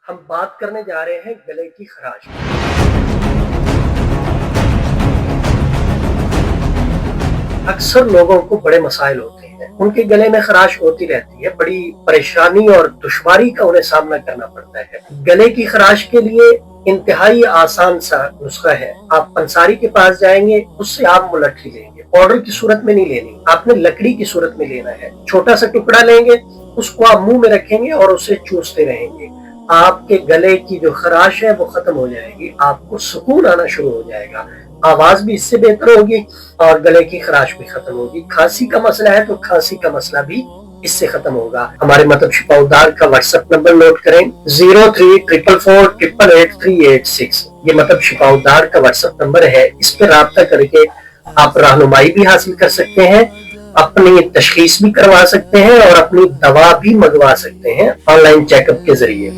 ہم بات کرنے جا رہے ہیں گلے کی خراش کی۔ اکثر لوگوں کو بڑے مسائل ہوتے ہیں، ان کے گلے میں خراش ہوتی رہتی ہے، بڑی پریشانی اور دشواری کا انہیں سامنا کرنا پڑتا ہے۔ گلے کی خراش کے لیے انتہائی آسان سا نسخہ ہے۔ آپ پنساری کے پاس جائیں گے، اس سے آپ ملٹھی لیں گے، پاؤڈر کی صورت میں نہیں لینی، آپ نے لکڑی کی صورت میں لینا ہے۔ چھوٹا سا ٹکڑا لیں گے، اس کو آپ منہ میں رکھیں گے اور اسے چوستے رہیں گے۔ آپ کے گلے کی جو خراش ہے وہ ختم ہو جائے گی، آپ کو سکون آنا شروع ہو جائے گا، آواز بھی اس سے بہتر ہوگی اور گلے کی خراش بھی ختم ہوگی۔ کھانسی کا مسئلہ ہے تو کھانسی کا مسئلہ بھی اس سے ختم ہوگا۔ ہمارے مطلب شفا الدار کا واٹس ایپ نمبر نوٹ کریں 0344488386۔ یہ مطلب شفا الدار کا واٹس ایپ نمبر ہے، اس پہ رابطہ کر کے آپ رہنمائی بھی حاصل کر سکتے ہیں، اپنی تشخیص بھی کروا سکتے ہیں اور اپنی دوا بھی منگوا سکتے ہیں آن لائن چیک اپ کے ذریعے۔